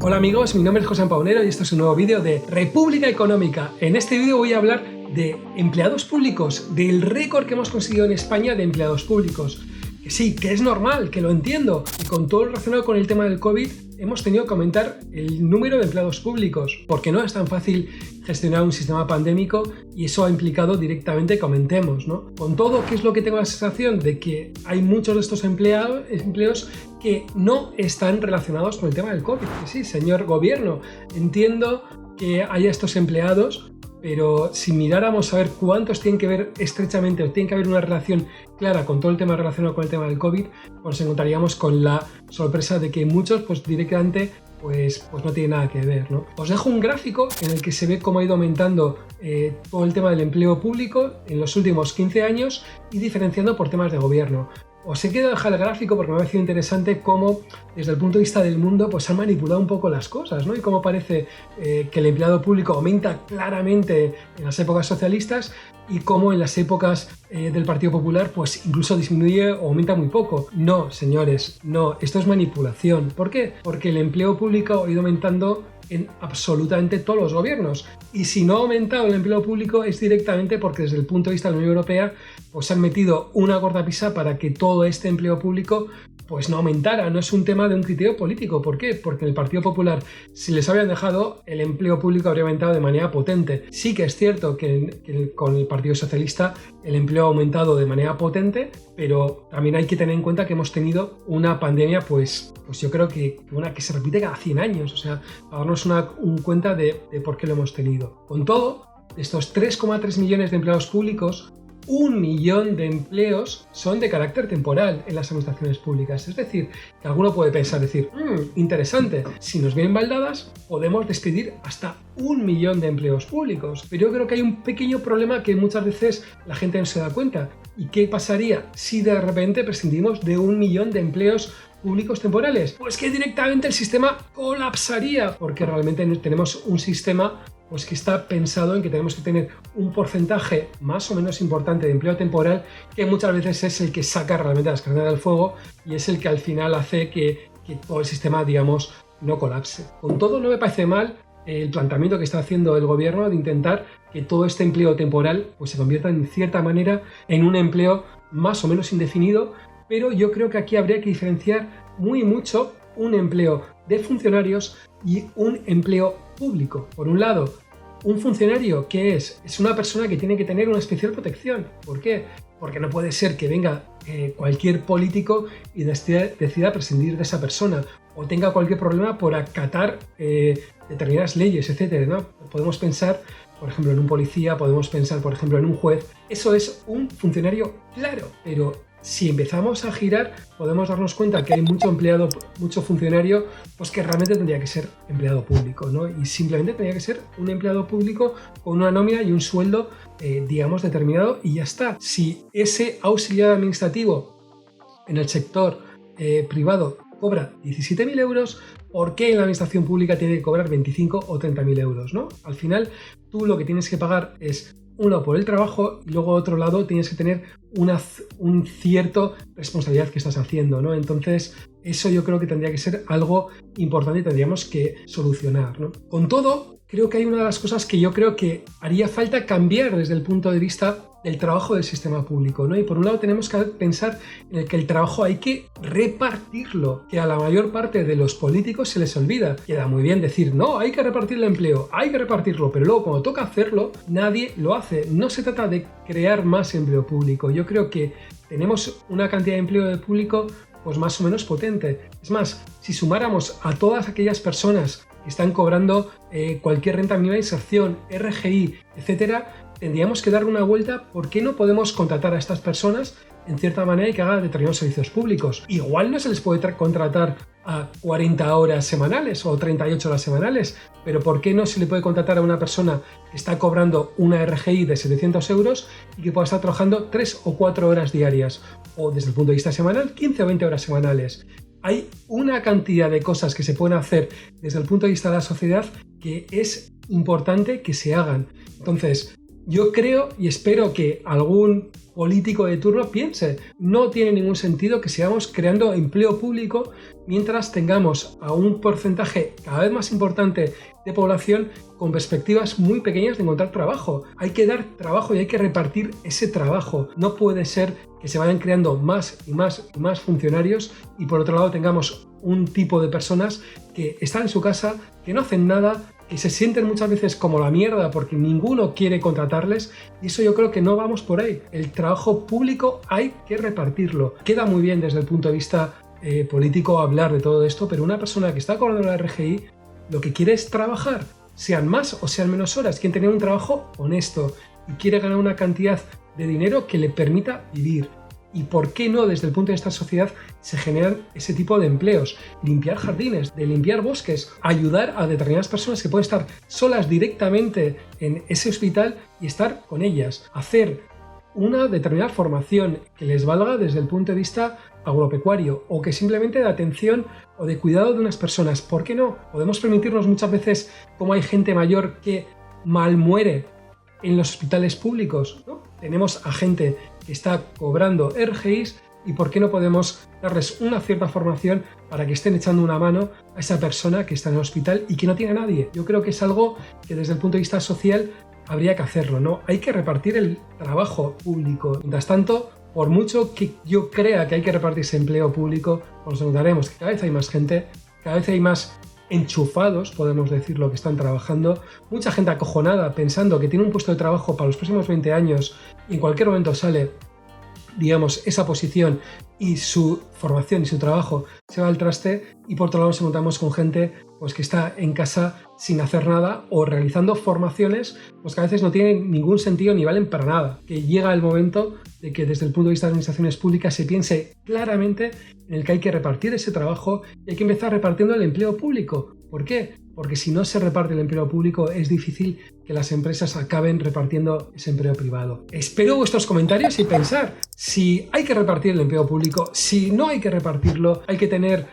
Hola amigos, mi nombre es José Paunero y esto es un nuevo vídeo de República Económica. En este vídeo voy a hablar de empleados públicos, del récord que hemos conseguido en España de empleados públicos. Que sí, que es normal, que lo entiendo, y con todo lo relacionado con el tema del COVID hemos tenido que aumentar el número de empleados públicos, porque no es tan fácil gestionar un sistema pandémico y eso ha implicado directamente que aumentemos, ¿no? Con todo, ¿qué es lo que tengo la sensación? De que hay muchos de estos empleos que no están relacionados con el tema del COVID. Que sí, señor gobierno, entiendo que haya estos empleados, pero si miráramos a ver cuántos tienen que ver estrechamente o tiene que haber una relación clara con todo el tema relacionado con el tema del COVID, pues nos encontraríamos con la sorpresa de que muchos pues directamente pues no tiene nada que ver, ¿no? Os dejo un gráfico en el que se ve cómo ha ido aumentando todo el tema del empleo público en los últimos 15 años y diferenciando por temas de gobierno. Os he querido dejar el gráfico porque me ha parecido interesante cómo, desde el punto de vista del mundo, pues han manipulado un poco las cosas, ¿no? Y cómo parece que el empleado público aumenta claramente en las épocas socialistas y cómo en las épocas del Partido Popular, pues incluso disminuye o aumenta muy poco. No, señores, no, esto es manipulación. ¿Por qué? Porque el empleo público ha ido aumentando en absolutamente todos los gobiernos. Y si no ha aumentado el empleo público es directamente porque desde el punto de vista de la Unión Europea pues han metido una cortapisa para que todo este empleo público pues no aumentara. No es un tema de un criterio político. ¿Por qué? Porque en el Partido Popular, si les habían dejado, el empleo público habría aumentado de manera potente. Sí que es cierto que con el Partido Socialista el empleo ha aumentado de manera potente, pero también hay que tener en cuenta que hemos tenido una pandemia pues yo creo que una que se repite cada 100 años. O sea, para darnos un cuenta de por qué lo hemos tenido. Con todo, de estos 3,3 millones de empleados públicos, 1 millón de empleos son de carácter temporal en las administraciones públicas. Es decir, que alguno puede pensar, interesante, si nos vienen baldadas, podemos despedir hasta 1 millón de empleos públicos. Pero yo creo que hay un pequeño problema que muchas veces la gente no se da cuenta. ¿Y qué pasaría si de repente prescindimos de 1 millón de empleos públicos temporales? Pues que directamente el sistema colapsaría, porque realmente tenemos un sistema pues que está pensado en que tenemos que tener un porcentaje más o menos importante de empleo temporal, que muchas veces es el que saca realmente las carnes del fuego y es el que al final hace que todo el sistema, digamos, no colapse. Con todo, no me parece mal el planteamiento que está haciendo el gobierno de intentar que todo este empleo temporal pues se convierta en cierta manera en un empleo más o menos indefinido, pero yo creo que aquí habría que diferenciar mucho un empleo de funcionarios y un empleo público. Por un lado, un funcionario que es una persona que tiene que tener una especial protección. ¿Por qué? Porque no puede ser que venga cualquier político y decida prescindir de esa persona o tenga cualquier problema por acatar determinadas leyes, etcétera, ¿no? Podemos pensar, por ejemplo, en un policía, podemos pensar, por ejemplo, en un juez. Eso es un funcionario claro, pero si empezamos a girar, podemos darnos cuenta que hay mucho funcionario, pues que realmente tendría que ser empleado público, ¿no? Y simplemente tendría que ser un empleado público con una nómina y un sueldo, digamos, determinado y ya está. Si ese auxiliar administrativo en el sector privado cobra 17.000 euros, ¿por qué en la administración pública tiene que cobrar 25 o 30.000 euros, ¿no? Al final, tú lo que tienes que pagar es uno por el trabajo y luego otro lado tienes que tener un cierto responsabilidad que estás haciendo, ¿no? Entonces eso yo creo que tendría que ser algo importante y tendríamos que solucionar, ¿no? Con todo, creo que hay una de las cosas que yo creo que haría falta cambiar desde el punto de vista del trabajo del sistema público, ¿no? Y por un lado tenemos que pensar en el que el trabajo hay que repartirlo, que a la mayor parte de los políticos se les olvida. Queda muy bien decir, no, hay que repartir el empleo, hay que repartirlo, pero luego cuando toca hacerlo, nadie lo hace. No se trata de crear más empleo público. Yo creo que tenemos una cantidad de empleo público pues más o menos potente. Es más, si sumáramos a todas aquellas personas que están cobrando cualquier renta mínima de inserción, RGI, etcétera, tendríamos que dar una vuelta. ¿Por qué no podemos contratar a estas personas en cierta manera y que hagan determinados servicios públicos? Igual no se les puede contratar a 40 horas semanales o 38 horas semanales, pero ¿por qué no se le puede contratar a una persona que está cobrando una RGI de 700 euros y que pueda estar trabajando 3 o 4 horas diarias? O desde el punto de vista semanal, 15 o 20 horas semanales. Hay una cantidad de cosas que se pueden hacer desde el punto de vista de la sociedad que es importante que se hagan. Entonces, Yo creo y espero que algún político de turno piense, no tiene ningún sentido que sigamos creando empleo público mientras tengamos a un porcentaje cada vez más importante de población con perspectivas muy pequeñas de encontrar trabajo. Hay que dar trabajo y hay que repartir ese trabajo. No puede ser que se vayan creando más y más y más funcionarios y por otro lado tengamos un tipo de personas que están en su casa, que no hacen nada, que se sienten muchas veces como la mierda porque ninguno quiere contratarles, y eso yo creo que no vamos por ahí. El trabajo público hay que repartirlo. Queda muy bien desde el punto de vista político hablar de todo esto, pero una persona que está cobrando la RGI lo que quiere es trabajar, sean más o sean menos horas, quiere tener un trabajo honesto y quiere ganar una cantidad de dinero que le permita vivir. ¿Y por qué no desde el punto de esta sociedad se generan ese tipo de empleos? Limpiar jardines, de limpiar bosques, ayudar a determinadas personas que pueden estar solas directamente en ese hospital y estar con ellas. Hacer una determinada formación que les valga desde el punto de vista agropecuario o que simplemente de atención o de cuidado de unas personas. ¿Por qué no? Podemos permitirnos muchas veces, como hay gente mayor que mal muere en los hospitales públicos, ¿no? Tenemos a gente que está cobrando RGIs y ¿por qué no podemos darles una cierta formación para que estén echando una mano a esa persona que está en el hospital y que no tiene a nadie? Yo creo que es algo que desde el punto de vista social habría que hacerlo, ¿no? Hay que repartir el trabajo público. Mientras tanto, por mucho que yo crea que hay que repartir ese empleo público, nos notaremos que cada vez hay más gente, cada vez hay más enchufados, podemos decirlo, que están trabajando, mucha gente acojonada pensando que tiene un puesto de trabajo para los próximos 20 años y en cualquier momento sale, digamos, esa posición y su formación y su trabajo se va al traste, y por otro lado nos encontramos con gente pues, que está en casa sin hacer nada o realizando formaciones pues, que a veces no tienen ningún sentido ni valen para nada. Que llega el momento de que desde el punto de vista de administraciones públicas se piense claramente en el que hay que repartir ese trabajo y hay que empezar repartiendo el empleo público. ¿Por qué? Porque si no se reparte el empleo público es difícil que las empresas acaben repartiendo ese empleo privado. Espero vuestros comentarios y pensar si hay que repartir el empleo público, si no hay que repartirlo, hay que tener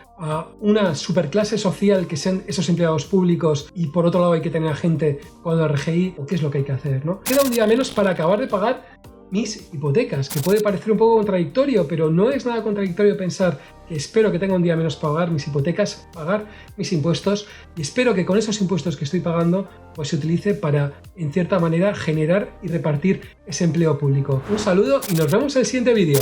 una superclase social que sean esos empleados públicos y por otro lado hay que tener a gente con el RGI, o qué es lo que hay que hacer, ¿no? Queda un día menos para acabar de pagar mis hipotecas, que puede parecer un poco contradictorio, pero no es nada contradictorio pensar que espero que tenga un día menos para pagar mis hipotecas, pagar mis impuestos, y espero que con esos impuestos que estoy pagando pues se utilice para, en cierta manera, generar y repartir ese empleo público. Un saludo y nos vemos en el siguiente vídeo.